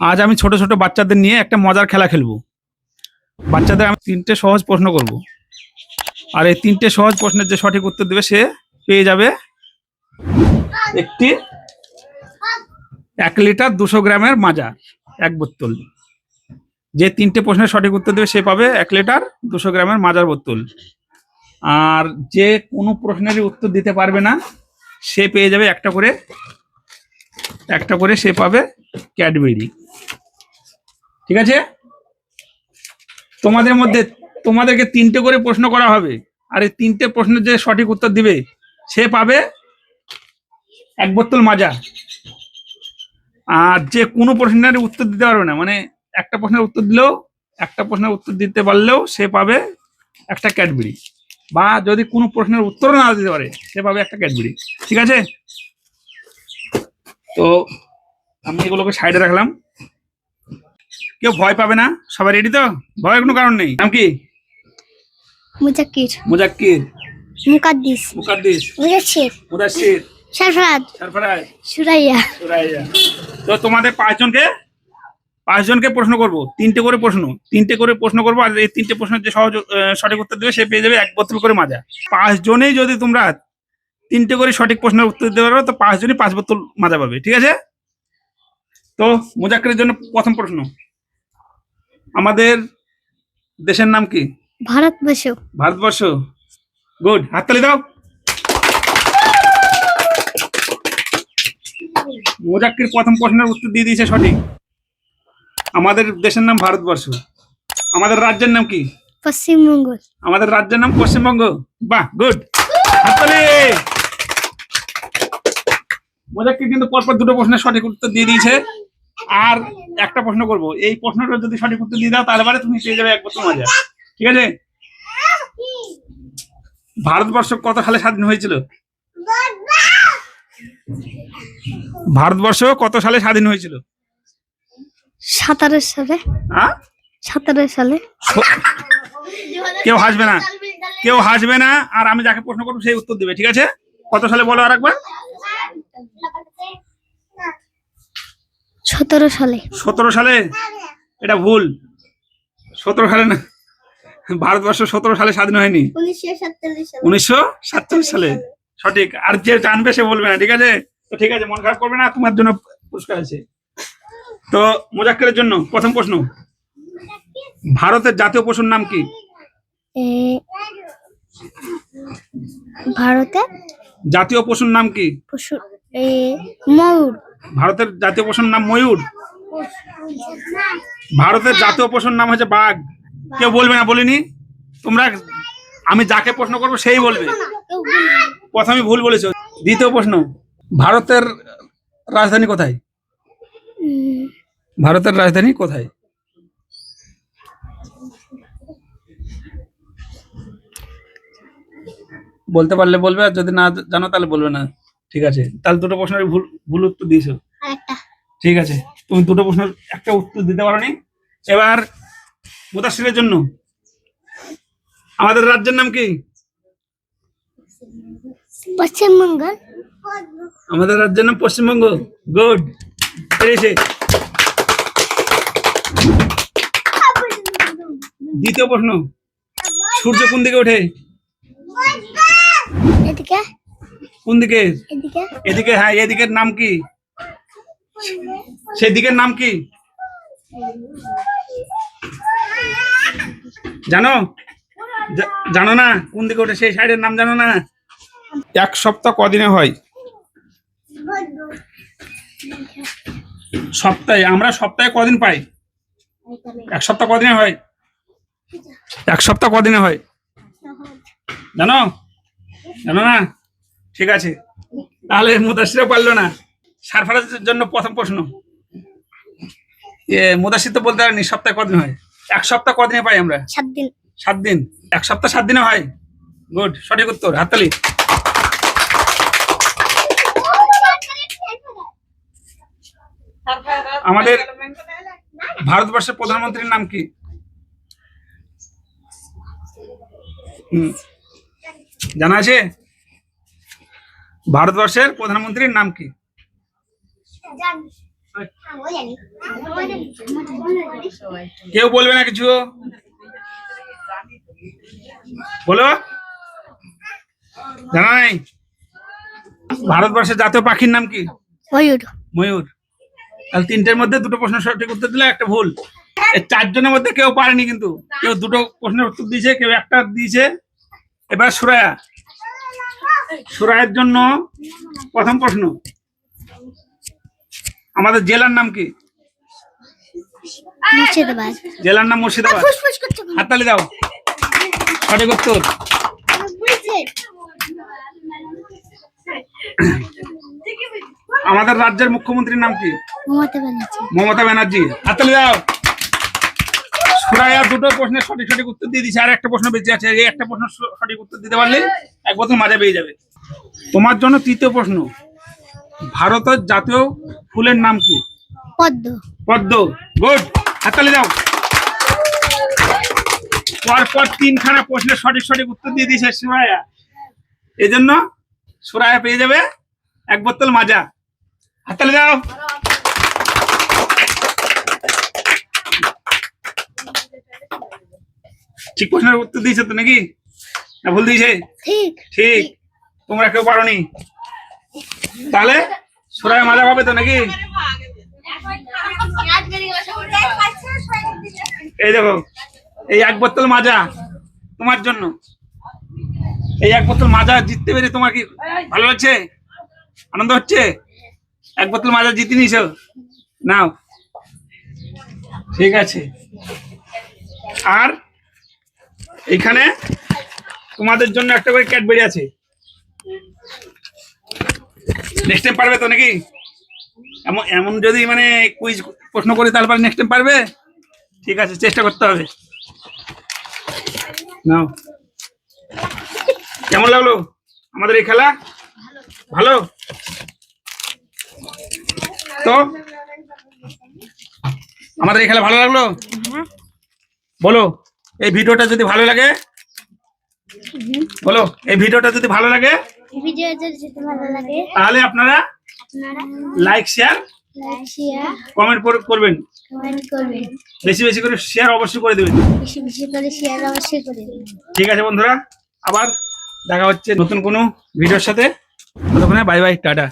আজ আমি ছোট ছোট বাচ্চাদের নিয়ে একটা মজার খেলা খেলবো। বাচ্চাদের আমি তিনটে সহজ প্রশ্ন করব, আর এই তিনটে সহজ প্রশ্নের যে সঠিক উত্তর দেবে সে পেয়ে যাবে একটি 1 লিটার 200 গ্রামের মাজা, এক বোতল। যে তিনটে প্রশ্নের সঠিক উত্তর দেবে সে পাবে 1 লিটার 200 গ্রামের মাজার বোতল। আর যে কোনো প্রশ্নেরই উত্তর দিতে পারবে না সে পেয়ে যাবে একটা করে সে পাবে ক্যাডবেরি। ঠিক আছে, তোমাদেরকে তিনটে করে প্রশ্ন করা হবে, আর এই তিনটে প্রশ্নের যে সঠিক উত্তর দিবে সে পাবে 1 বোতল মাজা। আর যে কোনো প্রশ্নের উত্তর দিতে পারবে না, মানে একটা প্রশ্নের উত্তর দিতে পারলেও সে পাবে একটা ক্যাডবেরি, বা যদি কোনো প্রশ্নের উত্তর না দিতে পারে সে পাবে একটা ক্যাডবেরি। ঠিক আছে, তো আমি এগুলোকে সাইডে রাখলাম। কেউ ভয় পাবে না, সবাই রেডি তো? ভয়ের কোনো কারণ নেই। নাম কি? মুজাক্কির, মুকাদ্দিস, মুদাশশির, সারফরাজ, সুরাইয়া। তো তোমাদের পাঁচজনকে প্রশ্ন করব, তিনটে করে প্রশ্ন করবো, আর এই তিনটে প্রশ্নের যে সঠিক উত্তর দেবে সে পেয়ে যাবে 1 বোতল করে মাজা। 5 জনেই যদি তোমরা তিনটে করে সঠিক প্রশ্নের উত্তর দিতে পারো তো 5 জনই 5 বোতল মাজা পাবে। ঠিক আছে, তো মুজাক্কিরের জন্য প্রথম প্রশ্ন, আমাদের দেশের নাম কি? ভারতবর্ষ। গুড, হাততালি দাও। মুজাক্কির প্রথম প্রশ্নের উত্তর দিয়ে দিয়েছে সঠিক। আমাদের দেশের নাম ভারতবর্ষ। আমাদের রাজ্যের নাম কি? পশ্চিমবঙ্গ। আমাদের রাজ্যের নাম পশ্চিমবঙ্গ। বাহ, গুড, হাততালি। মুজাক্কির কিন্তু পরপর দুটো প্রশ্নের সঠিক উত্তর দিয়ে দিয়েছে। আর একটা প্রশ্ন করব, এই প্রশ্নটা যদি সঠিক উত্তর দিয়ে দাও তাহলে তুমি পেয়ে যাবে 1 বোতল মাজা। ঠিক আছে, ভারতবর্ষ কত সালে স্বাধীন হয়েছিল? ভারতবর্ষ কত সালে স্বাধীন হয়েছিল? 17 সালে। 17 সালে। কেউ হাসবে না, আর আমি যাকে প্রশ্ন করবো সেই উত্তর দিবে। ঠিক আছে, কত সালে বলো আর একবার? 17 সালে। 17 সালে? এটা ভুল, 17 সালে না, ভারতবর্ষ 17 সালে স্বাধীন হয়নি, 1947 সালে সঠিক। আর যে জানবে সে বলবে না। ঠিক আছে, তো ঠিক আছে, মন খারাপ করবে না, তোমার জন্য পুরস্কার আছে। তো মুজাক্কিরের জন্য প্রথম প্রশ্ন, ভারতের জাতীয় পশুর নাম কি? ভারতের জাতীয় পশুর নাম কি? ময়ূর। ভারতের জাতীয় পশুর নাম ময়ূর। ভারতের জাতীয় পশুর নাম হচ্ছে বাঘ। কেউ বলবে না, বলিনি তোমরা, আমি যাকে প্রশ্ন করবো সেই বলবে। প্রথমে ভুল বলেছো। দ্বিতীয় প্রশ্ন, ভারতের রাজধানী কোথায়? ভারতের রাজধানী কোথায়? বলতে পারলে বলবে, আর যদি না জানো তাহলে বলবে না। ঠিক আছে, তাহলে দুটো প্রশ্নের ভুল উত্তর দিয়েছো। ঠিক আছে, তুমি দুটো প্রশ্নের একটা উত্তর দিতে পারোনি। এবার মুদাশশিরের জন্য, আমাদের রাজ্যের নাম কি? পশ্চিমবঙ্গ। আমাদের রাজ্যের নাম পশ্চিমবঙ্গ। গুড, পেরেছে। দ্বিতীয় প্রশ্ন, সূর্য কোন দিকে ওঠে? এদিকে। কোন দিকে? এদিকে। হ্যাঁ, এদিকের নাম কি? সেই দিকের নাম কি জানো না? কোন দিকে ওঠে সেই সাইডের নাম জানো না? 1 সপ্তাহ কদিনে হয়? আমরা সপ্তাহে কদিন পাই? 1 সপ্তাহ কদিনে হয়? 1 সপ্তাহ কদিনে হয় জানো না? ঠিক আছে, তাহলে মুদাশশিরও পারলো না। সারফরাজের জন্য প্রথম প্রশ্ন, মুদাশশির তো বলতে পারেনি সপ্তাহে কদিন হয়। 1 সপ্তাহ কদিনে পাই আমরা? 7 দিন। 7 দিন। 1 সপ্তাহ 7 দিনে হয়। গুড, সঠিক উত্তর, হাততালি। আমাদের ভারতবর্ষের প্রধানমন্ত্রীর নাম কি? জানা আছে? ভারতবর্ষের প্রধানমন্ত্রীর নাম কি? কেউ বলবে না কিছু, বলো। জানা নাই? ভারতবর্ষের জাতীয় পাখির নাম কি? ময়ূর। ময়ূর। তাহলে তিনটের মধ্যে দুটো প্রশ্ন সঠিক উত্তর দিলে, একটা ভুল। এই চারজনের মধ্যে কেউ পারেনি কিন্তু, কেউ দুটো প্রশ্নের উত্তর দিয়েছে, কেউ একটা দিয়েছে। এবার সুরায়া, সুরায়ের জন্য প্রথম প্রশ্ন, আমাদের জেলার নাম কি? মুর্শিদাবাদ। জেলার নাম মুর্শিদাবাদ। হাততালি দাও, সঠিক উত্তর। আমাদের রাজ্যের মুখ্যমন্ত্রীর নাম কি? মমতা ব্যানার্জি। মমতা ব্যানার্জি। হাততালি দাও। সুরায়া দুটো প্রশ্নের সঠিক সঠিক উত্তর দিয়ে দিচ্ছে, আর একটা প্রশ্ন বেঁচে আছে। এই একটা প্রশ্ন সঠিক উত্তর দিতে পারলে এক বোতল মাজা পেয়ে যাবে। তোমার জন্য তৃতীয় প্রশ্ন, ভারতের জাতীয় ফুলের নাম কি? পদ্ম। পদ্ম। গুড, হাততালি দাও। পরপর তিনখানা প্রশ্নের সঠিক সঠিক উত্তর দিয়ে দিয়েছে সুরায়া, এই জন্য সুরায়া পেয়ে যাবে এক বোতল মাজা। হাততালি দাও। ঠিক প্রশ্নের উত্তর দিয়েছে তো নাকি, না ভুল দিয়েছে? ঠিক। ঠিক। তোমরা কেউ পারোনি, তাহলে সুরায়া মাজা পাবে তো নাকি? এই দেখো, এই এক বোতল মাজা তোমার জন্য। এই এক বোতল মাজা জিততে পেরে তোমার কি ভালো লাগছে? আনন্দ হচ্ছে? এক বোতল মাজা জিতে নিয়েছ, নাও। ঠিক আছে। আর এইখানে তোমাদের জন্য একটা করে ক্যাডবেরি আছে। নেক্সট টাইম পারবে তো নাকি? এমন এমন যদি মানে কুইজ প্রশ্ন করি তাহলে পরে নেক্সট টাইম পারবে? ঠিক আছে, চেষ্টা করতে হবে। নাও। কেমন লাগলো আমাদের এই খেলা? ভালো তো? আমাদের এই খেলা ভালো লাগলো? বলো, এই ভিডিওটা যদি ভালো লাগে, বলো, এই ভিডিওটা যদি ভালো লাগে ভিডিও যদি ভালো লাগে তাহলে আপনারা লাইক শেয়ার কমেন্ট করবেন। বেশি বেশি করে শেয়ার অবশ্যই করে দেবেন। বেশি বেশি করে শেয়ার অবশ্যই করে দেবেন। ঠিক আছে বন্ধুরা, আবার দেখা হচ্ছে নতুন কোনো ভিডিওর সাথে। ততক্ষণে বাই বাই, টাটা।